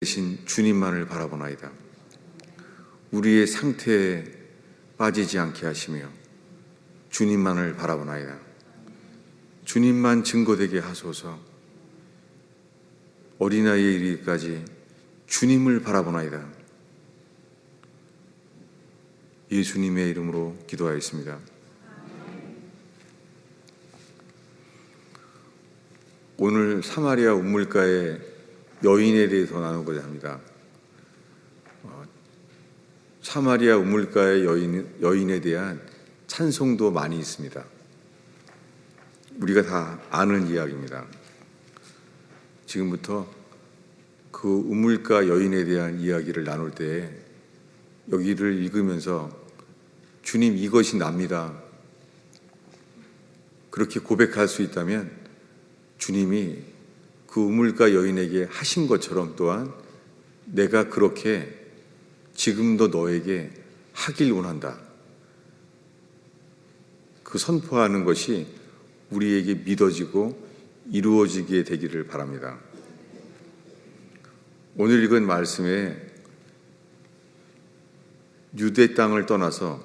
대신 주님만을 바라보나이다. 우리의 상태에 빠지지 않게 하시며 주님만을 바라보나이다. 주님만 증거되게 하소서. 어린아이에 이르기까지 주님을 바라보나이다. 예수님의 이름으로 기도하였습니다. 오늘 사마리아 우물가의 여인에 대해서 나누고자 합니다. 사마리아 우물가의 여인에 대한 찬송도 많이 있습니다. 우리가 다 아는 이야기입니다. 지금부터 그 우물가 여인에 대한 이야기를 나눌 때 여기를 읽으면서 주님, 이것이 납니다, 그렇게 고백할 수 있다면 주님이 그 우물가 여인에게 하신 것처럼 또한 내가 그렇게 지금도 너에게 하길 원한다, 그 선포하는 것이 우리에게 믿어지고 이루어지게 되기를 바랍니다. 오늘 읽은 말씀에 유대 땅을 떠나서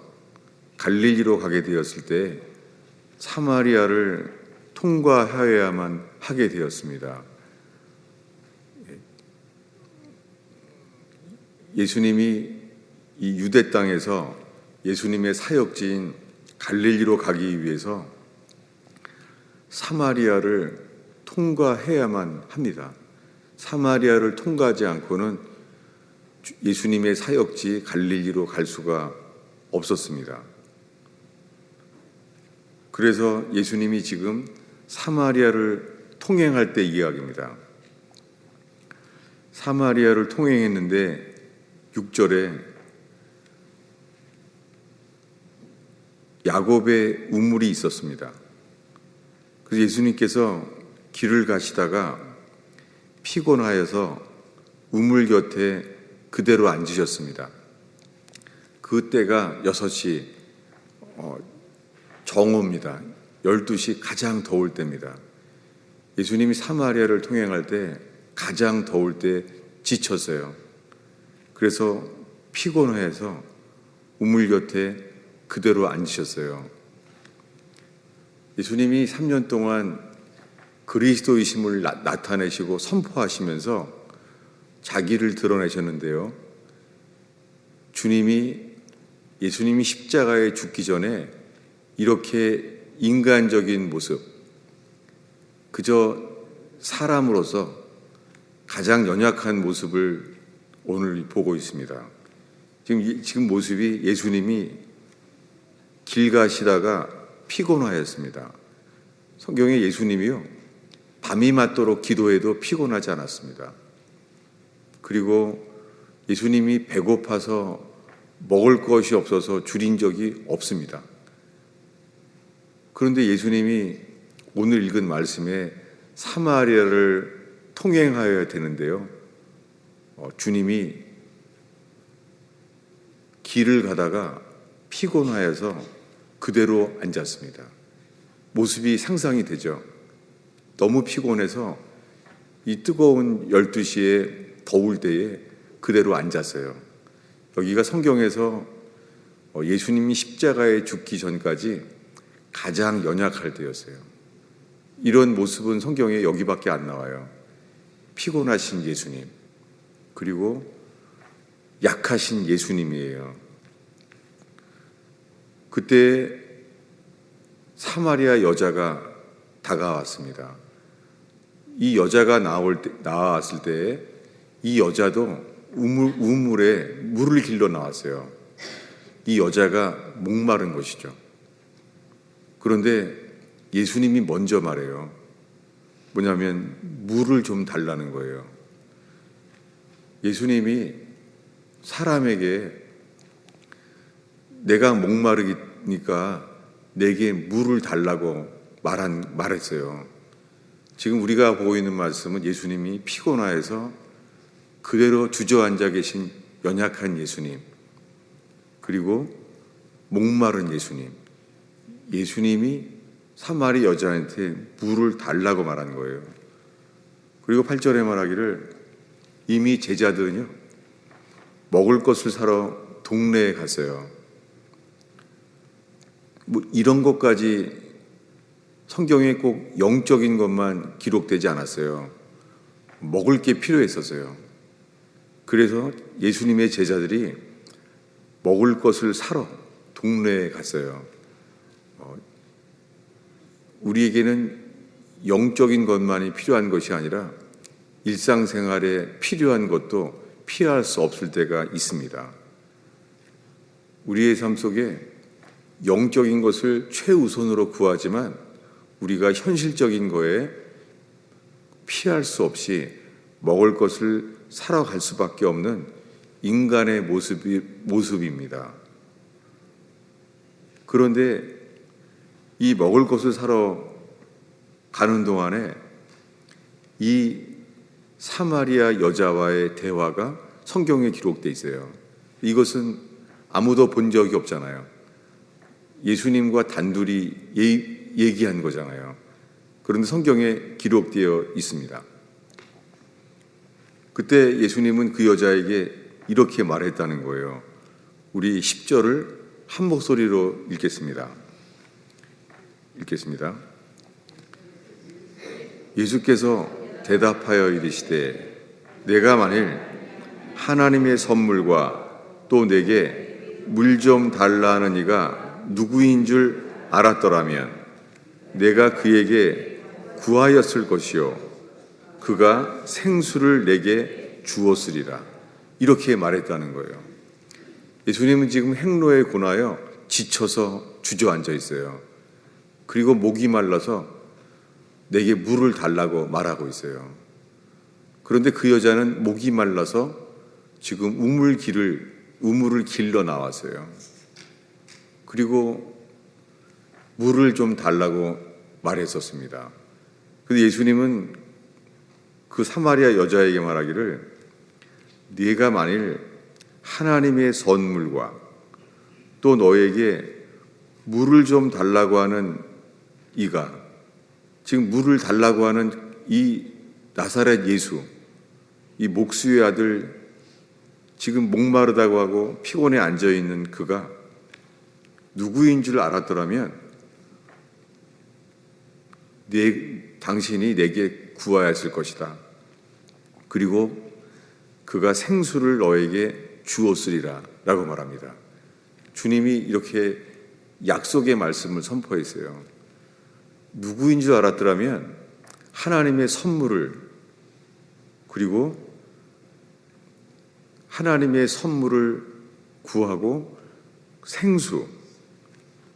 갈릴리로 가게 되었을 때 사마리아를 통과하여야만 하게 되었습니다. 예수님이 이 유대 땅에서 예수님의 사역지인 갈릴리로 가기 위해서 사마리아를 통과해야만 합니다. 사마리아를 통과하지 않고는 예수님의 사역지 갈릴리로 갈 수가 없었습니다. 그래서 예수님이 지금 사마리아를 통행할 때 이야기입니다. 사마리아를 통행했는데 6절에 야곱의 우물이 있었습니다. 그래서 예수님께서 길을 가시다가 피곤하여서 우물 곁에 그대로 앉으셨습니다. 그때가 6시 정오입니다. 12시 가장 더울 때입니다. 예수님이 사마리아를 통행할 때 가장 더울 때 지쳤어요. 그래서 피곤해서 우물 곁에 그대로 앉으셨어요. 예수님이 3년 동안 그리스도이심을 나타내시고 선포하시면서 자기를 드러내셨는데요. 예수님이 십자가에 죽기 전에 이렇게 인간적인 모습, 그저 사람으로서 가장 연약한 모습을 오늘 보고 있습니다. 지금 모습이 예수님이 길 가시다가 피곤하였습니다. 성경에 예수님이요, 밤이 맞도록 기도해도 피곤하지 않았습니다. 그리고 예수님이 배고파서 먹을 것이 없어서 줄인 적이 없습니다. 그런데 예수님이 오늘 읽은 말씀에 사마리아를 통행하여야 되는데요, 주님이 길을 가다가 피곤하여서 그대로 앉았습니다. 모습이 상상이 되죠. 너무 피곤해서 이 뜨거운 12시에 더울 때에 그대로 앉았어요. 여기가 성경에서 예수님이 십자가에 죽기 전까지 가장 연약할 때였어요. 이런 모습은 성경에 여기밖에 안 나와요. 피곤하신 예수님, 그리고 약하신 예수님이에요. 그때 사마리아 여자가 다가왔습니다. 이 여자가 나왔을 때 이 여자도 우물에 물을 길러 나왔어요. 이 여자가 목마른 것이죠. 그런데 예수님이 먼저 말해요. 뭐냐면 물을 좀 달라는 거예요. 예수님이 사람에게 내가 목마르니까 내게 물을 달라고 말했어요. 지금 우리가 보고 있는 말씀은 예수님이 피곤하여서 그대로 주저앉아 계신 연약한 예수님, 그리고 목마른 예수님, 예수님이 사마리 여자한테 물을 달라고 말한 거예요. 그리고 8절에 말하기를 이미 제자들은요, 먹을 것을 사러 동네에 갔어요. 뭐 이런 것까지 성경에 꼭 영적인 것만 기록되지 않았어요. 먹을 게 필요했었어요. 그래서 예수님의 제자들이 먹을 것을 사러 동네에 갔어요. 우리에게는 영적인 것만이 필요한 것이 아니라 일상생활에 필요한 것도 피할 수 없을 때가 있습니다. 우리의 삶 속에 영적인 것을 최우선으로 구하지만 우리가 현실적인 거에 피할 수 없이 먹을 것을 사러 갈 수밖에 없는 인간의 모습입니다. 그런데 이 먹을 것을 사러 가는 동안에 이 사마리아 여자와의 대화가 성경에 기록되어 있어요. 이것은 아무도 본 적이 없잖아요. 예수님과 단둘이 얘기한 거잖아요. 그런데 성경에 기록되어 있습니다. 그때 예수님은 그 여자에게 이렇게 말했다는 거예요. 우리 10절을 한 목소리로 읽겠습니다. 예수께서 대답하여 이르시되 내가 만일 하나님의 선물과 또 내게 물 좀 달라는 이가 누구인 줄 알았더라면 내가 그에게 구하였을 것이요 그가 생수를 내게 주었으리라. 이렇게 말했다는 거예요. 예수님은 지금 행로에 고나여 지쳐서 주저앉아 있어요. 그리고 목이 말라서 내게 물을 달라고 말하고 있어요. 그런데 그 여자는 목이 말라서 지금 우물을 길러 나왔어요. 그리고 물을 좀 달라고 말했었습니다. 그런데 예수님은 그 사마리아 여자에게 말하기를 네가 만일 하나님의 선물과 또 너에게 물을 좀 달라고 하는 이가 지금 물을 달라고 하는 이 나사렛 예수, 이 목수의 아들, 지금 목마르다고 하고 피곤해 앉아있는 그가 누구인 줄 알았더라면 당신이 내게 구하였을 것이다. 그리고 그가 생수를 너에게 주었으리라 라고 말합니다. 주님이 이렇게 약속의 말씀을 선포했어요. 누구인 줄 알았더라면 하나님의 선물을, 그리고 하나님의 선물을 구하고 생수,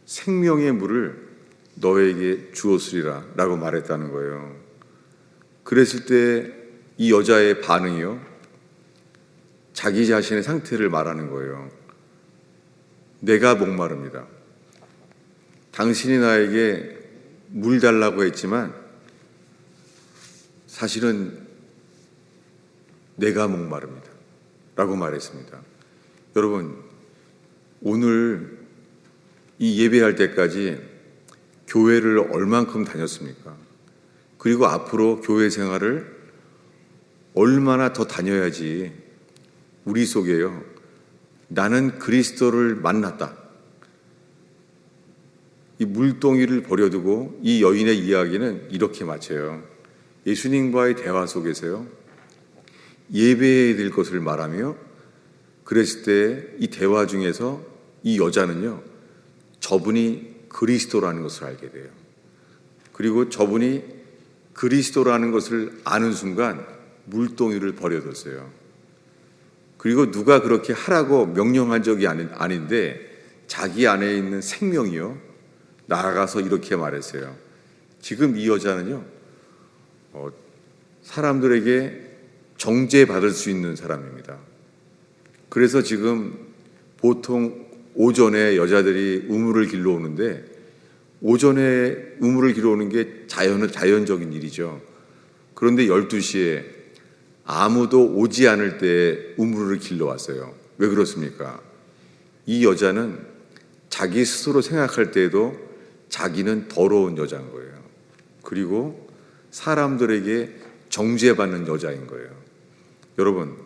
생명의 물을 너에게 주었으리라 라고 말했다는 거예요. 그랬을 때 이 여자의 반응이요, 자기 자신의 상태를 말하는 거예요. 내가 목마릅니다. 당신이 나에게 물 달라고 했지만 사실은 내가 목마릅니다 라고 말했습니다. 여러분, 오늘 이 예배할 때까지 교회를 얼만큼 다녔습니까? 그리고 앞으로 교회 생활을 얼마나 더 다녀야지 우리 속에요, 나는 그리스도를 만났다, 이 물동이를 버려두고 이 여인의 이야기는 이렇게 마쳐요. 예수님과의 대화 속에서요, 예배해야 될 것을 말하며, 그랬을 때 이 대화 중에서 이 여자는요, 저분이 그리스도라는 것을 알게 돼요. 그리고 저분이 그리스도라는 것을 아는 순간 물동이를 버려뒀어요. 그리고 누가 그렇게 하라고 명령한 적이 아닌데 자기 안에 있는 생명이요, 나아가서 이렇게 말했어요. 지금 이 여자는요, 사람들에게 정죄받을 수 있는 사람입니다. 그래서 지금 보통 오전에 여자들이 우물을 길러 오는데, 오전에 우물을 길러 오는 게 자연적인 일이죠. 그런데 12시에 아무도 오지 않을 때 우물을 길러 왔어요. 왜 그렇습니까? 이 여자는 자기 스스로 생각할 때에도 자기는 더러운 여자인 거예요. 그리고 사람들에게 정죄받는 여자인 거예요. 여러분,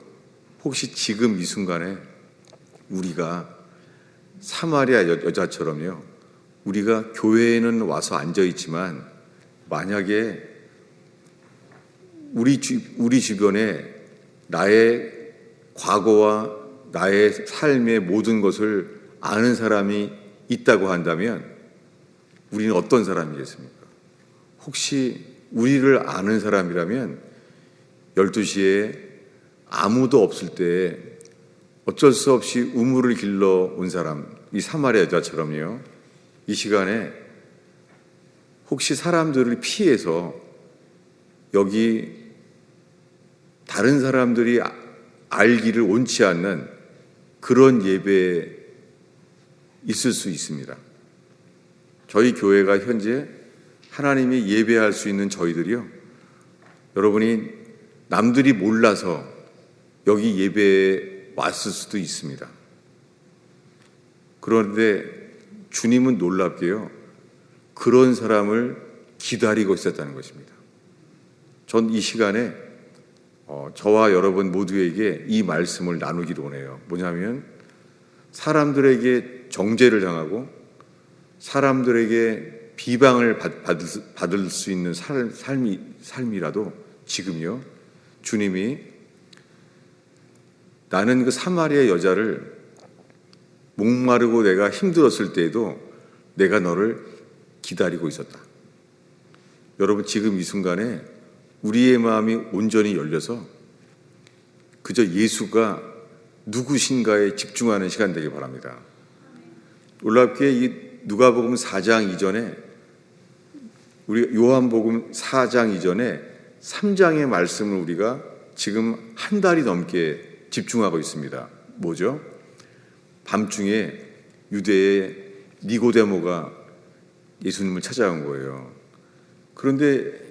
혹시 지금 이 순간에 우리가 사마리아 여자처럼요, 우리가 교회에는 와서 앉아 있지만 만약에 우리 주변에 나의 과거와 나의 삶의 모든 것을 아는 사람이 있다고 한다면 우리는 어떤 사람이겠습니까? 혹시 우리를 아는 사람이라면 12시에 아무도 없을 때 어쩔 수 없이 우물을 길러 온 사람, 이 사마리아 여자처럼요, 이 시간에 혹시 사람들을 피해서 여기 다른 사람들이 알기를 원치 않는 그런 예배에 있을 수 있습니다. 저희 교회가 현재 하나님이 예배할 수 있는 저희들이요, 여러분이 남들이 몰라서 여기 예배에 왔을 수도 있습니다. 그런데 주님은 놀랍게요, 그런 사람을 기다리고 있었다는 것입니다. 전 이 시간에 저와 여러분 모두에게 이 말씀을 나누기로 원해요. 뭐냐면 사람들에게 정죄를 당하고 사람들에게 비방을 받을 수 있는 삶이라도 지금요, 주님이 나는 그 사마리아 여자를 목마르고 내가 힘들었을 때에도 내가 너를 기다리고 있었다. 여러분, 지금 이 순간에 우리의 마음이 온전히 열려서 그저 예수가 누구신가에 집중하는 시간 되길 바랍니다. 놀랍게 이 누가복음 4장 이전에, 우리 요한복음 4장 이전에 3장의 말씀을 우리가 지금 한 달이 넘게 집중하고 있습니다. 뭐죠? 밤중에 유대의 니고데모가 예수님을 찾아온 거예요. 그런데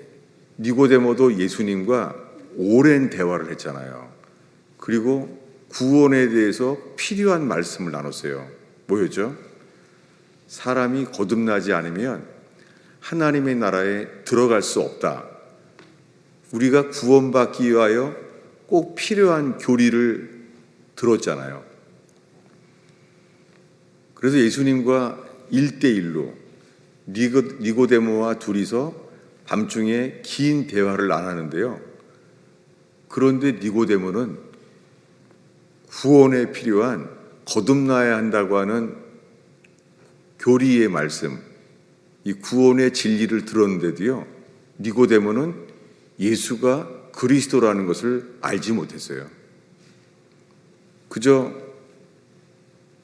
니고데모도 예수님과 오랜 대화를 했잖아요. 그리고 구원에 대해서 필요한 말씀을 나눴어요. 뭐였죠? 사람이 거듭나지 않으면 하나님의 나라에 들어갈 수 없다. 우리가 구원받기 위하여 꼭 필요한 교리를 들었잖아요. 그래서 예수님과 1대1로 니고데모와 둘이서 밤중에 긴 대화를 나누는데요. 그런데 니고데모는 구원에 필요한 거듭나야 한다고 하는 교리의 말씀, 이 구원의 진리를 들었는데도요, 니고데모는 예수가 그리스도라는 것을 알지 못했어요. 그저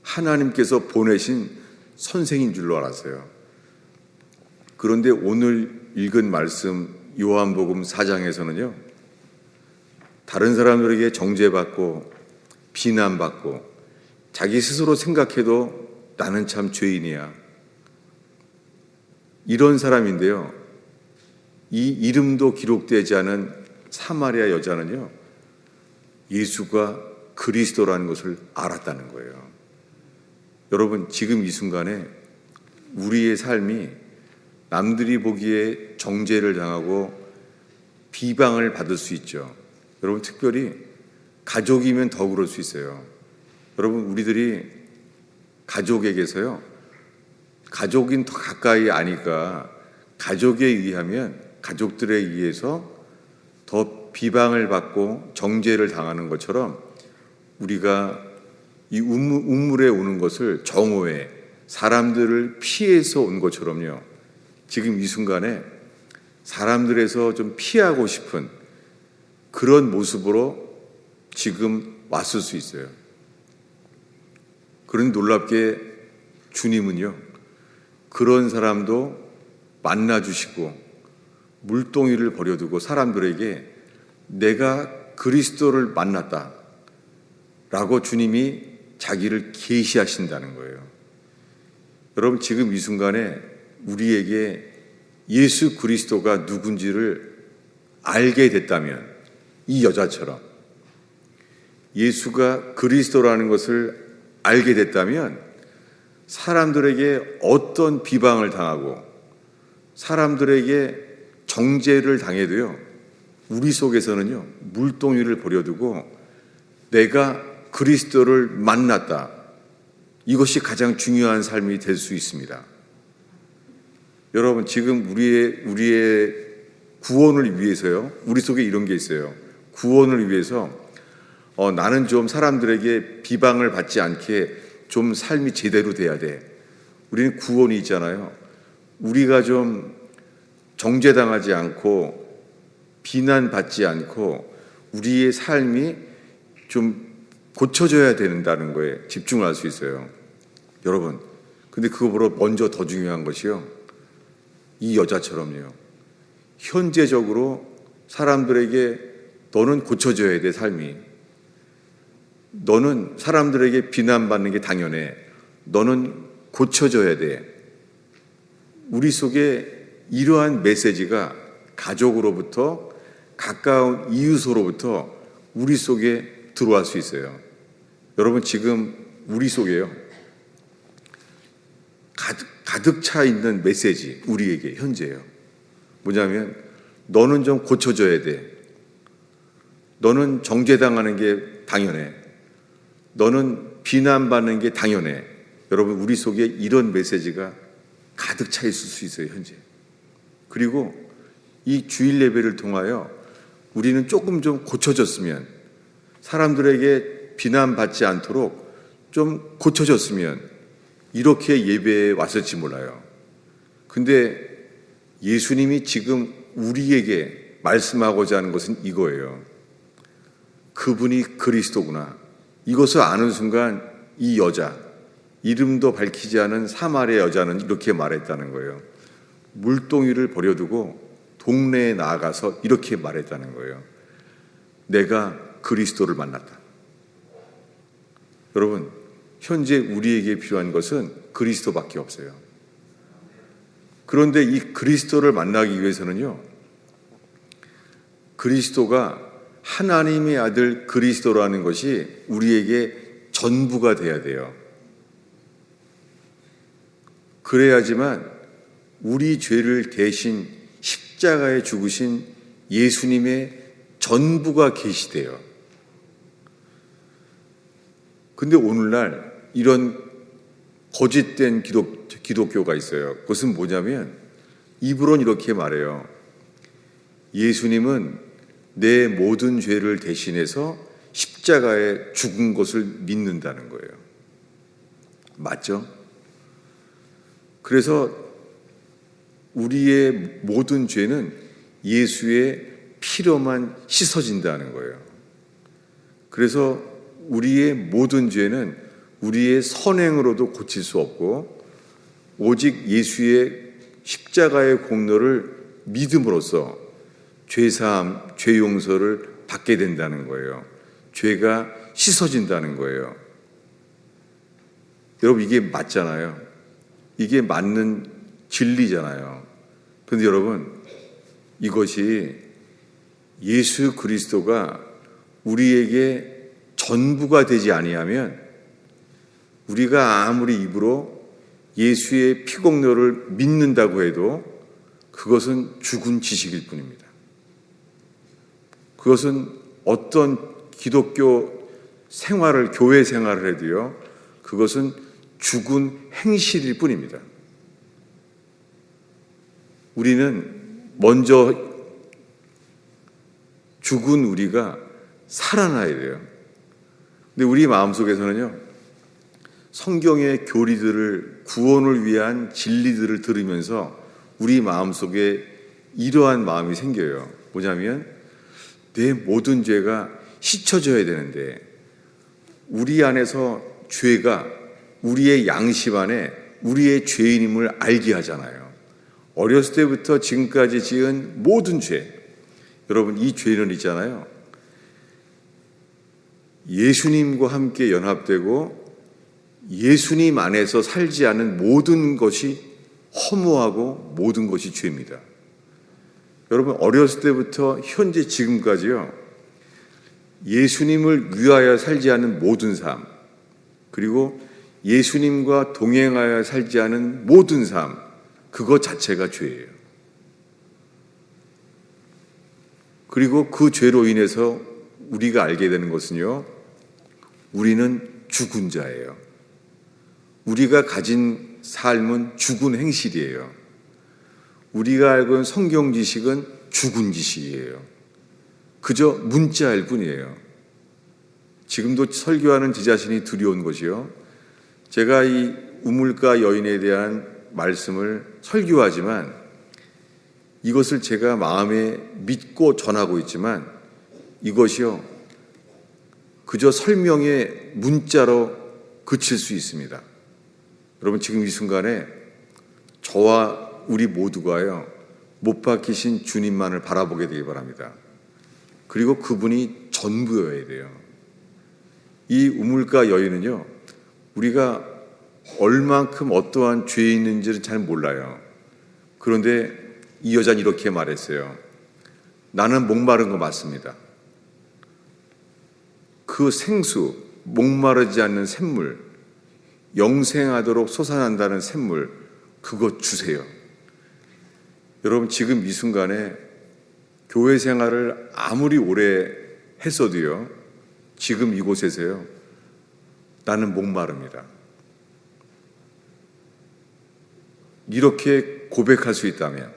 하나님께서 보내신 선생인 줄로 알았어요. 그런데 오늘 읽은 말씀 요한복음 4장에서는요, 다른 사람들에게 정죄받고 비난받고 자기 스스로 생각해도 나는 참 죄인이야, 이런 사람인데요, 이 이름도 기록되지 않은 사마리아 여자는요, 예수가 그리스도라는 것을 알았다는 거예요. 여러분, 지금 이 순간에 우리의 삶이 남들이 보기에 정죄를 당하고 비방을 받을 수 있죠. 여러분, 특별히 가족이면 더 그럴 수 있어요. 여러분, 우리들이 가족에게서요, 가족인 더 가까이 아니까 가족에 의하면, 가족들에 의해서 더 비방을 받고 정죄를 당하는 것처럼 우리가 이 우물에 오는 것을 정오해 사람들을 피해서 온 것처럼요, 지금 이 순간에 사람들에서 좀 피하고 싶은 그런 모습으로 지금 왔을 수 있어요. 그런데 놀랍게 주님은요, 그런 사람도 만나주시고 물동이를 버려두고 사람들에게 내가 그리스도를 만났다 라고 주님이 자기를 계시하신다는 거예요. 여러분, 지금 이 순간에 우리에게 예수 그리스도가 누군지를 알게 됐다면, 이 여자처럼 예수가 그리스도라는 것을 알게 됐다면 사람들에게 어떤 비방을 당하고 사람들에게 정죄를 당해도요, 우리 속에서는요, 물동이를 버려두고 내가 그리스도를 만났다. 이것이 가장 중요한 삶이 될 수 있습니다. 여러분, 지금 우리의 구원을 위해서요, 우리 속에 이런 게 있어요. 구원을 위해서 나는 좀 사람들에게 비방을 받지 않게 좀 삶이 제대로 돼야 돼. 우리는 구원이 있잖아요. 우리가 좀 정죄당하지 않고 비난받지 않고 우리의 삶이 좀 고쳐져야 된다는 거에 집중을 할 수 있어요. 여러분, 근데 그거보다 먼저 더 중요한 것이요, 이 여자처럼요, 현재적으로 사람들에게 너는 고쳐져야 돼. 삶이, 너는 사람들에게 비난받는 게 당연해. 너는 고쳐져야 돼. 우리 속에 이러한 메시지가 가족으로부터, 가까운 이웃으로부터 우리 속에 들어갈 수 있어요. 여러분, 지금 우리 속에요, 가득 차 있는 메시지, 우리에게 현재요. 뭐냐면, 너는 좀 고쳐져야 돼. 너는 정죄당하는 게 당연해. 너는 비난받는 게 당연해. 여러분, 우리 속에 이런 메시지가 가득 차 있을 수 있어요, 현재. 그리고 이 주일 예배를 통하여 우리는 조금 좀 고쳐졌으면, 사람들에게 비난받지 않도록 좀 고쳐졌으면 이렇게 예배에 왔을지 몰라요. 근데 예수님이 지금 우리에게 말씀하고자 하는 것은 이거예요. 그분이 그리스도구나. 이것을 아는 순간 이 여자, 이름도 밝히지 않은 사마리아 여자는 이렇게 말했다는 거예요. 물동이를 버려두고 동네에 나아가서 이렇게 말했다는 거예요. 내가 그리스도를 만났다. 여러분, 현재 우리에게 필요한 것은 그리스도밖에 없어요. 그런데 이 그리스도를 만나기 위해서는요, 그리스도가 하나님의 아들 그리스도라는 것이 우리에게 전부가 돼야 돼요. 그래야지만 우리 죄를 대신 십자가에 죽으신 예수님의 전부가 계시대요. 근데 오늘날 이런 거짓된 기독교가 있어요. 그것은 뭐냐면, 입으로는 이렇게 말해요. 예수님은 내 모든 죄를 대신해서 십자가에 죽은 것을 믿는다는 거예요. 맞죠? 그래서 우리의 모든 죄는 예수의 피로만 씻어진다는 거예요. 그래서 우리의 모든 죄는 우리의 선행으로도 고칠 수 없고, 오직 예수의 십자가의 공로를 믿음으로써 죄사함, 죄 용서를 받게 된다는 거예요. 죄가 씻어진다는 거예요. 여러분, 이게 맞잖아요. 이게 맞는 진리잖아요. 그런데 여러분, 이것이 예수 그리스도가 우리에게 전부가 되지 아니하면, 우리가 아무리 입으로 예수의 피공로를 믿는다고 해도 그것은 죽은 지식일 뿐입니다. 그것은 어떤 기독교 생활을, 교회 생활을 해도요, 그것은 죽은 행실일 뿐입니다. 우리는 먼저 죽은 우리가 살아나야 돼요. 근데 우리 마음속에서는요, 성경의 교리들을, 구원을 위한 진리들을 들으면서 우리 마음속에 이러한 마음이 생겨요. 뭐냐면, 내 모든 죄가 씻어져야 되는데, 우리 안에서 죄가, 우리의 양심 안에 우리의 죄인임을 알게 하잖아요. 어렸을 때부터 지금까지 지은 모든 죄, 여러분, 이 죄는 있잖아요, 예수님과 함께 연합되고 예수님 안에서 살지 않은 모든 것이 허무하고 모든 것이 죄입니다. 여러분, 어렸을 때부터 현재 지금까지요, 예수님을 위하여 살지 않은 모든 삶, 그리고 예수님과 동행하여 살지 않은 모든 삶, 그것 자체가 죄예요. 그리고 그 죄로 인해서 우리가 알게 되는 것은요, 우리는 죽은 자예요. 우리가 가진 삶은 죽은 행실이에요. 우리가 알고 있는 성경 지식은 죽은 지식이에요. 그저 문자일 뿐이에요. 지금도 설교하는 제 자신이 두려운 것이요, 제가 이 우물가 여인에 대한 말씀을 설교하지만 이것을 제가 마음에 믿고 전하고 있지만 이것이요, 그저 설명의 문자로 그칠 수 있습니다. 여러분, 지금 이 순간에 저와 우리 모두가요, 못 박히신 주님만을 바라보게 되기 바랍니다. 그리고 그분이 전부여야 돼요. 이 우물가 여인은요, 우리가 얼만큼 어떠한 죄에 있는지를 잘 몰라요. 그런데 이 여자는 이렇게 말했어요. 나는 목마른 거 맞습니다. 그 생수, 목마르지 않는 샘물, 영생하도록 솟아난다는 샘물, 그거 주세요. 여러분, 지금 이 순간에 교회 생활을 아무리 오래 했어도요, 지금 이곳에서요, 나는 목마릅니다. 이렇게 고백할 수 있다면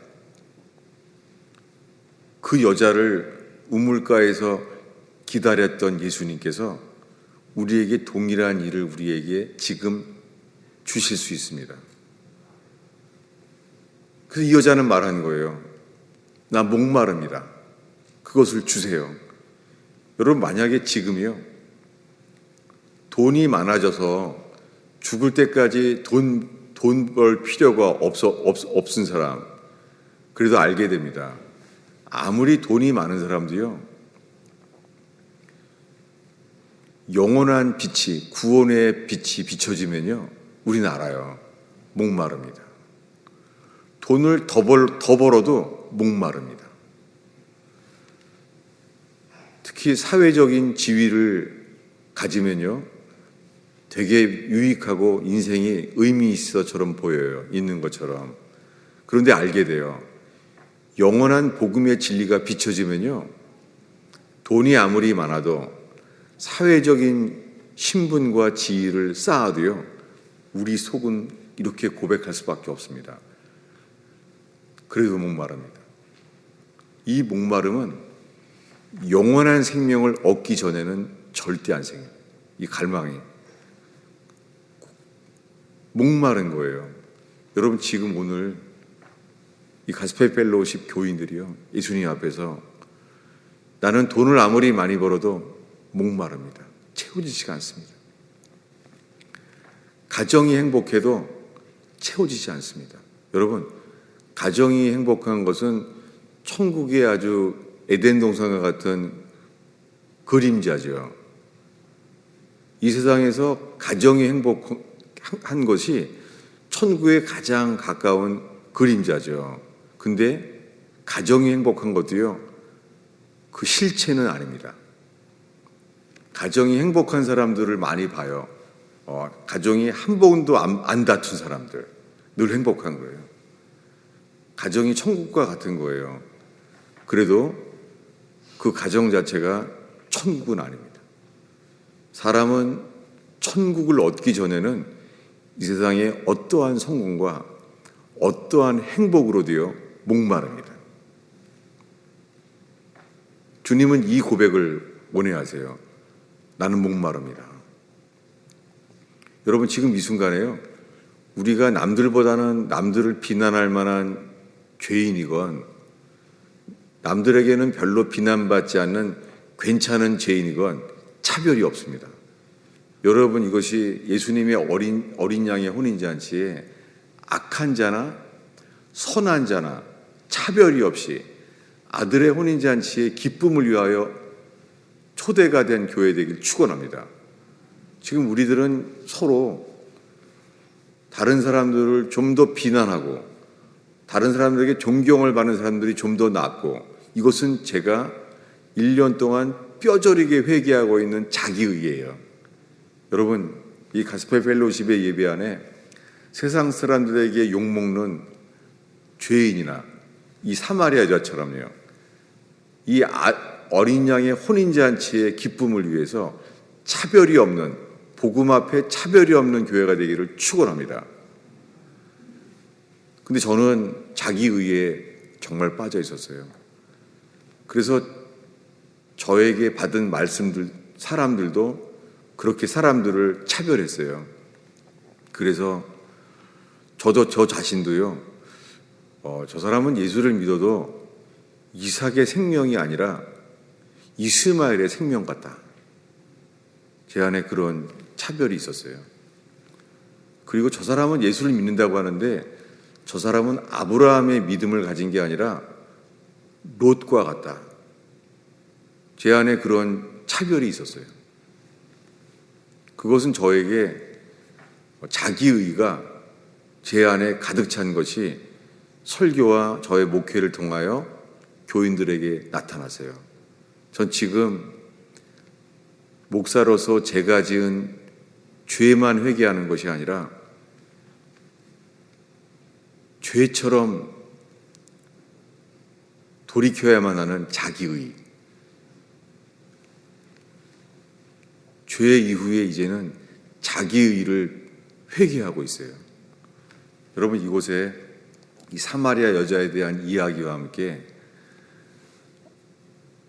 그 여자를 우물가에서 기다렸던 예수님께서 우리에게 동일한 일을 우리에게 지금 주실 수 있습니다. 그래서 이 여자는 말한 거예요. 나 목마릅니다. 그것을 주세요. 여러분, 만약에 지금이요, 돈이 많아져서 죽을 때까지 돈 벌 필요가 없은 사람, 그래도 알게 됩니다. 아무리 돈이 많은 사람도요, 영원한 빛이, 구원의 빛이 비춰지면요, 우리는 알아요. 목마릅니다. 돈을 더 벌어도 목마릅니다. 특히 사회적인 지위를 가지면요, 되게 유익하고 인생이 의미 있어처럼 보여요. 있는 것처럼. 그런데 알게 돼요. 영원한 복음의 진리가 비춰지면요, 돈이 아무리 많아도 사회적인 신분과 지위를 쌓아도요, 우리 속은 이렇게 고백할 수밖에 없습니다. 그래도 목마릅니다. 이 목마름은 영원한 생명을 얻기 전에는 절대 안 생겨요. 이 갈망이 목마른 거예요. 여러분, 지금 오늘 이 가스펠 펠로우십 교인들이요, 예수님 앞에서 나는 돈을 아무리 많이 벌어도 목마릅니다. 채워지지가 않습니다. 가정이 행복해도 채워지지 않습니다. 여러분, 가정이 행복한 것은 천국의 아주 에덴 동산과 같은 그림자죠. 이 세상에서 가정이 행복한 것이 천국에 가장 가까운 그림자죠. 근데 가정이 행복한 것도요, 그 실체는 아닙니다. 가정이 행복한 사람들을 많이 봐요. 가정이 한 번도 안 다툰 사람들, 늘 행복한 거예요. 가정이 천국과 같은 거예요. 그래도 그 가정 자체가 천국은 아닙니다. 사람은 천국을 얻기 전에는 이 세상에 어떠한 성공과 어떠한 행복으로도요, 목마릅니다. 주님은 이 고백을 원해하세요. 나는 목마릅니다. 여러분, 지금 이 순간에요, 우리가 남들보다는 남들을 비난할 만한 죄인이건 남들에게는 별로 비난받지 않는 괜찮은 죄인이건 차별이 없습니다. 여러분, 이것이 예수님의 어린 양의 혼인잔치에 악한 자나 선한 자나 차별이 없이 아들의 혼인잔치의 기쁨을 위하여 초대가 된 교회 되길 축원합니다. 지금 우리들은 서로 다른 사람들을 좀 더 비난하고 다른 사람들에게 존경을 받는 사람들이 좀 더 낫고, 이것은 제가 1년 동안 뼈저리게 회개하고 있는 자기의예요. 여러분, 이 가스펠 펠로우십의 예배 안에 세상 사람들에게 욕먹는 죄인이나 이 사마리아 여자처럼요, 이 어린 양의 혼인잔치의 기쁨을 위해서 차별이 없는, 복음 앞에 차별이 없는 교회가 되기를 축원합니다. 근데 저는 자기의에 정말 빠져 있었어요. 그래서 저에게 받은 말씀들, 사람들도 그렇게 사람들을 차별했어요. 그래서 저도 저 자신도요, 저 사람은 예수를 믿어도 이삭의 생명이 아니라 이스마엘의 생명 같다. 제 안에 그런 차별이 있었어요. 그리고 저 사람은 예수를 믿는다고 하는데 저 사람은 아브라함의 믿음을 가진 게 아니라 롯과 같다. 제 안에 그런 차별이 있었어요. 그것은 저에게 자기의가 제 안에 가득 찬 것이 설교와 저의 목회를 통하여 교인들에게 나타났어요. 전 지금 목사로서 제가 지은 죄만 회개하는 것이 아니라 죄처럼 돌이켜야만 하는 자기의, 죄 이후에 이제는 자기의를 회개하고 있어요. 여러분, 이곳에 이 사마리아 여자에 대한 이야기와 함께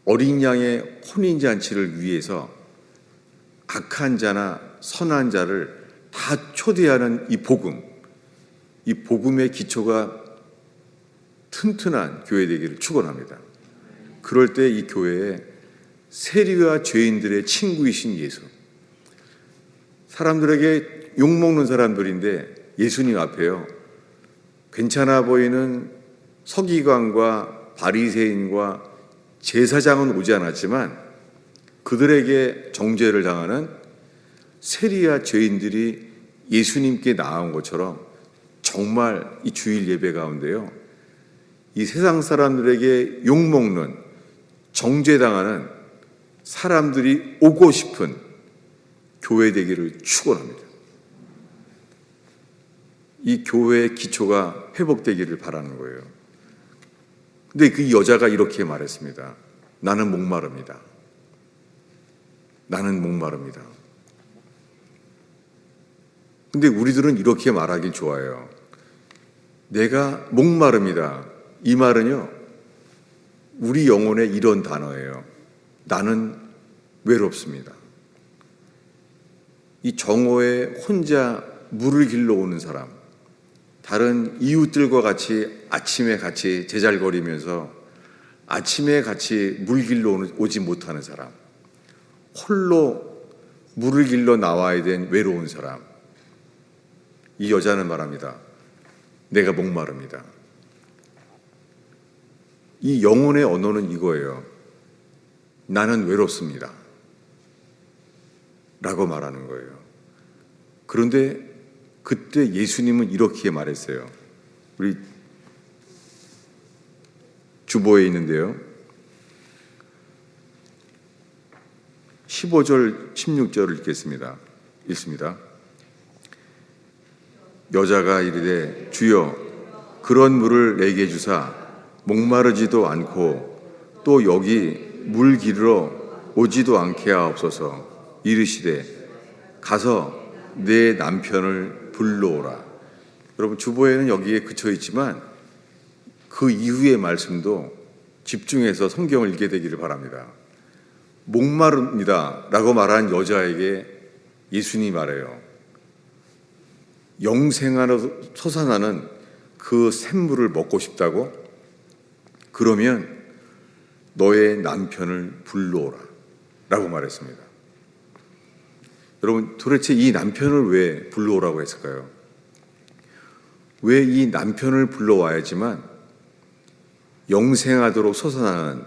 어린 양의 혼인잔치를 위해서 악한 자나 선한 자를 다 초대하는 이 복음, 이 복음의 기초가 튼튼한 교회 되기를 축원합니다. 그럴 때 이 교회에 세리와 죄인들의 친구이신 예수, 사람들에게 욕먹는 사람들인데 예수님 앞에요, 괜찮아 보이는 서기관과 바리새인과 제사장은 오지 않았지만 그들에게 정죄를 당하는 세리와 죄인들이 예수님께 나온 것처럼 정말 이 주일 예배 가운데요, 이 세상 사람들에게 욕먹는, 정죄당하는 사람들이 오고 싶은 교회 되기를 축원합니다. 이 교회의 기초가 회복되기를 바라는 거예요. 근데 그 여자가 이렇게 말했습니다. 나는 목마릅니다. 나는 목마릅니다. 근데 우리들은 이렇게 말하기 좋아해요. 내가 목마릅니다. 이 말은요, 우리 영혼의 이런 단어예요. 나는 외롭습니다. 이 정오에 혼자 물을 길러 오는 사람, 다른 이웃들과 같이 아침에 같이 제잘거리면서 아침에 같이 물 길러 오지 못하는 사람, 홀로 물을 길러 나와야 된 외로운 사람, 이 여자는 말합니다. 내가 목마릅니다. 이 영혼의 언어는 이거예요. 나는 외롭습니다. 라고 말하는 거예요. 그런데 그때 예수님은 이렇게 말했어요. 우리 주보에 있는데요, 15절 16절을 읽습니다. 여자가 이르되 주여 그런 물을 내게 주사 목마르지도 않고 또 여기 물 기르러 오지도 않게 하옵소서. 이르시되 가서 내 남편을 불러오라. 여러분, 주보에는 여기에 그쳐 있지만 그 이후의 말씀도 집중해서 성경을 읽게 되기를 바랍니다. 목마릅니다 라고 말한 여자에게 예수님이 말해요. 영생하러 솟아나는 그 샘물을 먹고 싶다고? 그러면 너의 남편을 불러오라 라고 말했습니다. 여러분, 도대체 이 남편을 왜 불러오라고 했을까요? 왜 이 남편을 불러와야지만 영생하도록 솟아나는,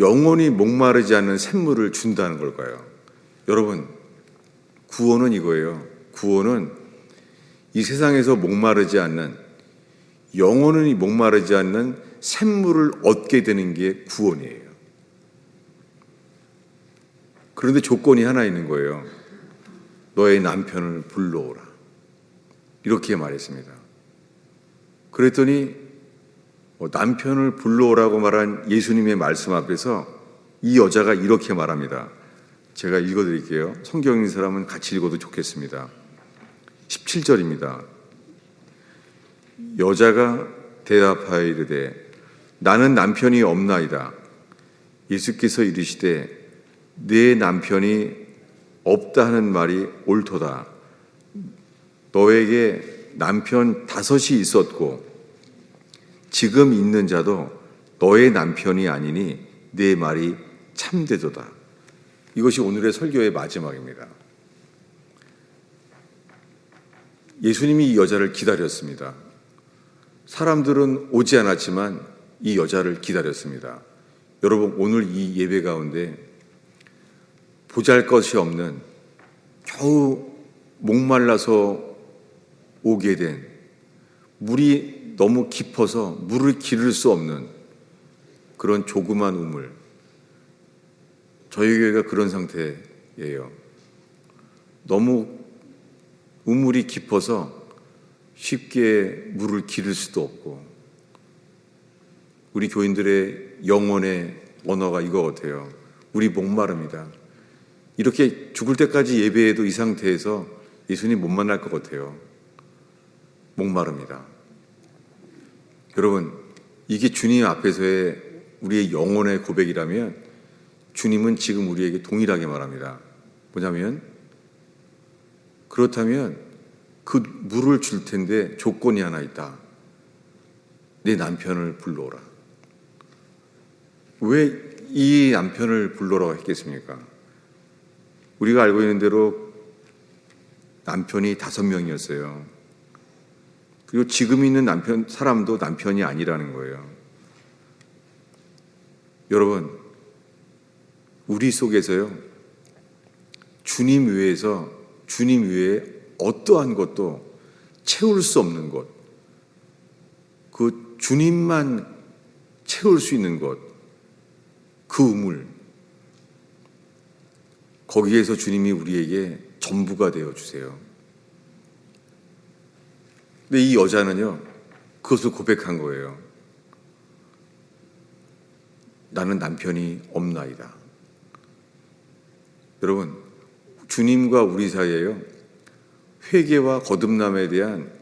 영원히 목마르지 않는 샘물을 준다는 걸까요? 여러분, 구원은 이거예요. 구원은 이 세상에서 목마르지 않는, 영원히 목마르지 않는 샘물을 얻게 되는 게 구원이에요. 그런데 조건이 하나 있는 거예요. 너의 남편을 불러오라. 이렇게 말했습니다. 그랬더니 남편을 불러오라고 말한 예수님의 말씀 앞에서 이 여자가 이렇게 말합니다. 제가 읽어드릴게요. 성경 있는 사람은 같이 읽어도 좋겠습니다. 17절입니다. 여자가 대답하여 이르되 나는 남편이 없나이다. 예수께서 이르시되 네 남편이 없다 하는 말이 옳도다. 너에게 남편 5이 있었고 지금 있는 자도 너의 남편이 아니니 네 말이 참되도다. 이것이 오늘의 설교의 마지막입니다. 예수님이 이 여자를 기다렸습니다. 사람들은 오지 않았지만 이 여자를 기다렸습니다. 여러분, 오늘 이 예배 가운데 보잘것이 없는 겨우 목말라서 오게 된 물이 너무 깊어서 물을 기를 수 없는 그런 조그만 우물, 저희 교회가 그런 상태예요. 너무 우물이 깊어서 쉽게 물을 기를 수도 없고, 우리 교인들의 영혼의 언어가 이거 같아요. 우리 목마릅니다. 이렇게 죽을 때까지 예배해도 이 상태에서 예수님 못 만날 것 같아요. 목마릅니다. 여러분, 이게 주님 앞에서의 우리의 영혼의 고백이라면 주님은 지금 우리에게 동일하게 말합니다. 뭐냐면, 그렇다면 그 물을 줄 텐데 조건이 하나 있다. 내 남편을 불러오라. 왜 이 남편을 불러오라고 했겠습니까? 우리가 알고 있는 대로 남편이 5명이었어요. 그리고 지금 있는 사람도 남편이 아니라는 거예요. 여러분, 우리 속에서요, 주님 외에 어떠한 것도 채울 수 없는 것, 그 주님만 채울 수 있는 것, 그 우물, 거기에서 주님이 우리에게 전부가 되어주세요. 근데 이 여자는요, 그것을 고백한 거예요. 나는 남편이 없나이다. 여러분, 주님과 우리 사이에요, 회개와 거듭남에 대한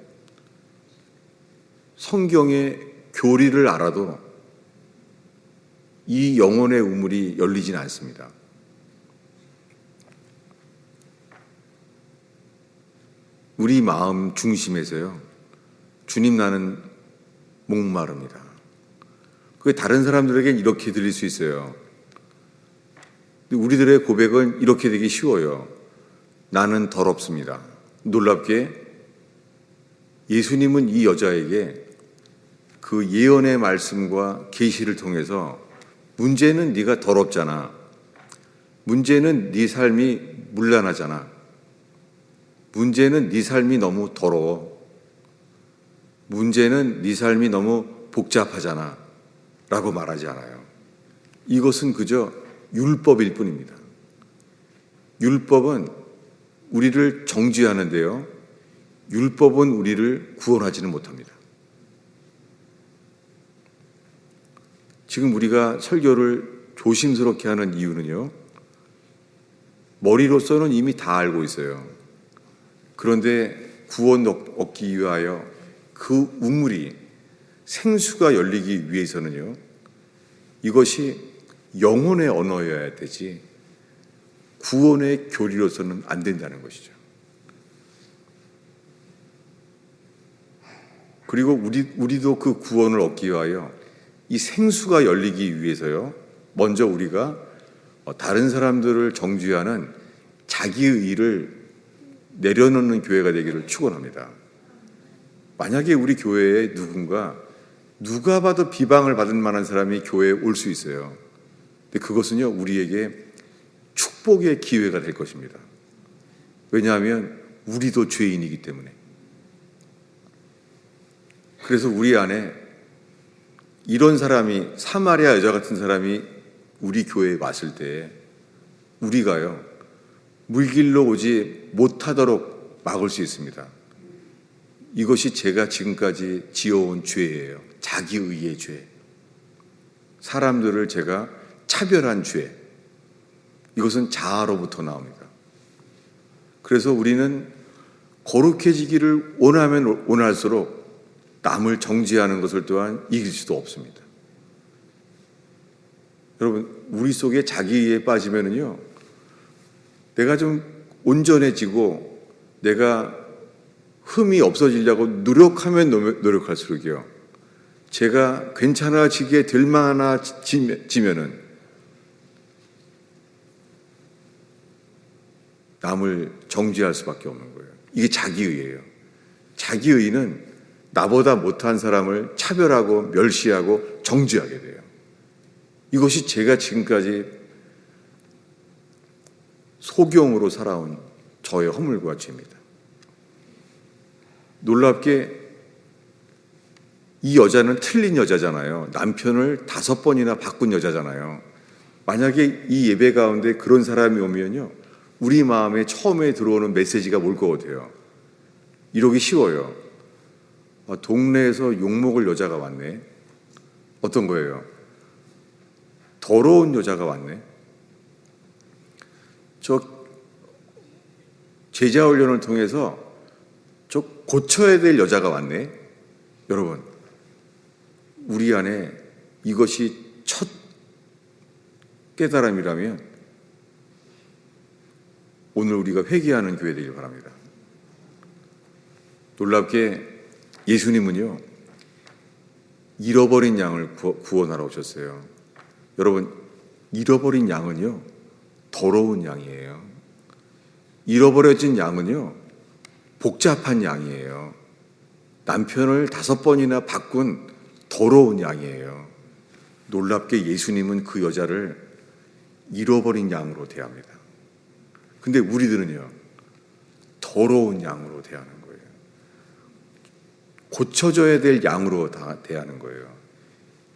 성경의 교리를 알아도 이 영혼의 우물이 열리진 않습니다. 우리 마음 중심에서요, 주님 나는 목마릅니다. 그게 다른 사람들에겐 이렇게 들릴 수 있어요. 우리들의 고백은 이렇게 되기 쉬워요. 나는 더럽습니다. 놀랍게 예수님은 이 여자에게 그 예언의 말씀과 계시를 통해서 문제는 네가 더럽잖아. 문제는 네 삶이 문란하잖아. 문제는 네 삶이 너무 더러워. 문제는 네 삶이 너무 복잡하잖아. 라고 말하지 않아요. 이것은 그저 율법일 뿐입니다. 율법은 우리를 정죄하는데요, 율법은 우리를 구원하지는 못합니다. 지금 우리가 설교를 조심스럽게 하는 이유는요, 머리로서는 이미 다 알고 있어요. 그런데 구원 얻기 위하여 그 우물이, 생수가 열리기 위해서는요, 이것이 영혼의 언어여야 되지 구원의 교리로서는 안 된다는 것이죠. 그리고 우리도 그 구원을 얻기 위하여 이 생수가 열리기 위해서요, 먼저 우리가 다른 사람들을 정죄하는 자기의 의를 내려놓는 교회가 되기를 축원합니다. 만약에 우리 교회에 누가 봐도 비방을 받을 만한 사람이 교회에 올 수 있어요. 근데 그것은요, 우리에게 축복의 기회가 될 것입니다. 왜냐하면 우리도 죄인이기 때문에. 그래서 우리 안에 이런 사람이, 사마리아 여자 같은 사람이 우리 교회에 왔을 때 우리가요, 물길로 오지 못하도록 막을 수 있습니다. 이것이 제가 지금까지 지어온 죄예요. 자기의의 죄, 사람들을 제가 차별한 죄, 이것은 자아로부터 나옵니다. 그래서 우리는 거룩해지기를 원하면 원할수록 남을 정죄하는 것을 또한 이길 수도 없습니다. 여러분, 우리 속에 자기의에 빠지면은요, 내가 좀 온전해지고 내가 흠이 없어지려고 노력하면 노력할수록요, 제가 괜찮아지게 될 만하지면은 남을 정죄할 수밖에 없는 거예요. 이게 자기의예요. 자기의는 나보다 못한 사람을 차별하고 멸시하고 정죄하게 돼요. 이것이 제가 지금까지 소경으로 살아온 저의 허물과 죄입니다. 놀랍게 이 여자는 틀린 여자잖아요. 남편을 5번이나 바꾼 여자잖아요. 만약에 이 예배 가운데 그런 사람이 오면요, 우리 마음에 처음에 들어오는 메시지가 뭘 것 같아요? 이러기 쉬워요. 동네에서 욕먹을 여자가 왔네. 어떤 거예요? 더러운 여자가 왔네. 저 제자 훈련을 통해서 저 고쳐야 될 여자가 왔네. 여러분, 우리 안에 이것이 첫 깨달음이라면 오늘 우리가 회개하는 교회 되길 바랍니다. 놀랍게 예수님은요, 잃어버린 양을 구원하러 오셨어요. 여러분, 잃어버린 양은요, 더러운 양이에요. 잃어버려진 양은요, 복잡한 양이에요. 남편을 5번이나 바꾼 더러운 양이에요. 놀랍게 예수님은 그 여자를 잃어버린 양으로 대합니다. 근데 우리들은요, 더러운 양으로 대하는 거예요. 고쳐져야 될 양으로 다 대하는 거예요.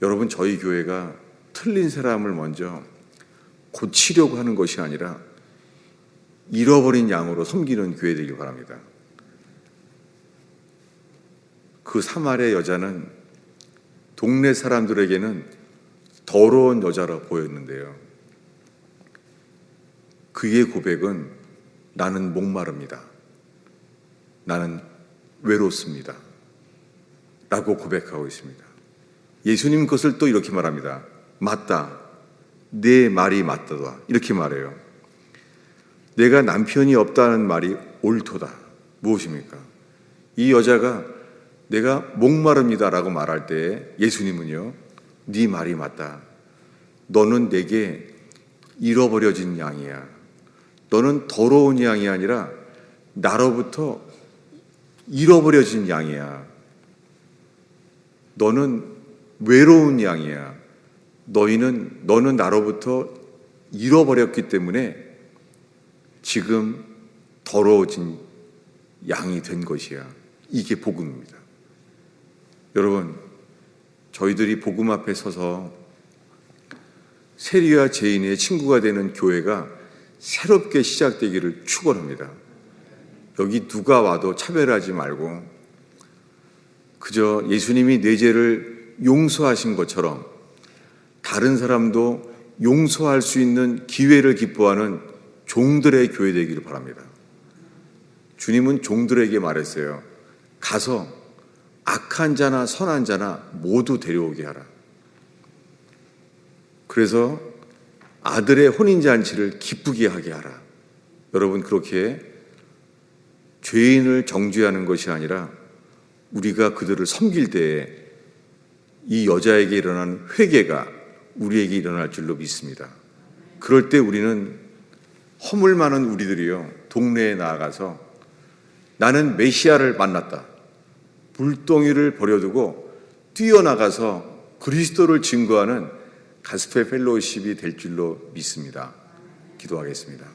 여러분, 저희 교회가 틀린 사람을 먼저 고치려고 하는 것이 아니라 잃어버린 양으로 섬기는 교회 되길 바랍니다. 그 사마리아 여자는 동네 사람들에게는 더러운 여자로 보였는데요, 그의 고백은 나는 목마릅니다, 나는 외롭습니다 라고 고백하고 있습니다. 예수님 그것을 또 이렇게 말합니다. 맞다, 내 말이 맞다다, 이렇게 말해요. 내가 남편이 없다는 말이 옳도다. 무엇입니까? 이 여자가 내가 목마릅니다 라고 말할 때 예수님은요, 네 말이 맞다, 너는 내게 잃어버려진 양이야, 너는 더러운 양이 아니라 나로부터 잃어버려진 양이야, 너는 외로운 양이야, 너는 나로부터 잃어버렸기 때문에 지금 더러워진 양이 된 것이야. 이게 복음입니다. 여러분, 저희들이 복음 앞에 서서 세리와 죄인의 친구가 되는 교회가 새롭게 시작되기를 축원합니다. 여기 누가 와도 차별하지 말고 그저 예수님이 내 죄를 용서하신 것처럼 다른 사람도 용서할 수 있는 기회를 기뻐하는 종들의 교회 되기를 바랍니다. 주님은 종들에게 말했어요. 가서 악한 자나 선한 자나 모두 데려오게 하라. 그래서 아들의 혼인잔치를 기쁘게 하게 하라. 여러분, 그렇게 죄인을 정죄하는 것이 아니라 우리가 그들을 섬길 때에 이 여자에게 일어난 회개가 우리에게 일어날 줄로 믿습니다. 그럴 때 우리는 허물 많은 우리들이요, 동네에 나아가서 나는 메시아를 만났다, 물동이를 버려두고 뛰어나가서 그리스도를 증거하는 가스펠 펠로우십이 될 줄로 믿습니다. 기도하겠습니다.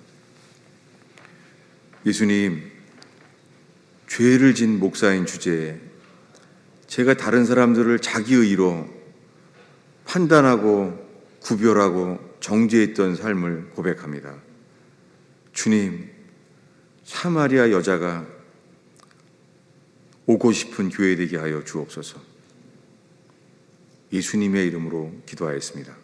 예수님, 죄를 진 목사인 주제에 제가 다른 사람들을 자기의로 판단하고 구별하고 정죄했던 삶을 고백합니다. 주님, 사마리아 여자가 오고 싶은 교회 되게 하여 주옵소서. 예수님의 이름으로 기도하였습니다.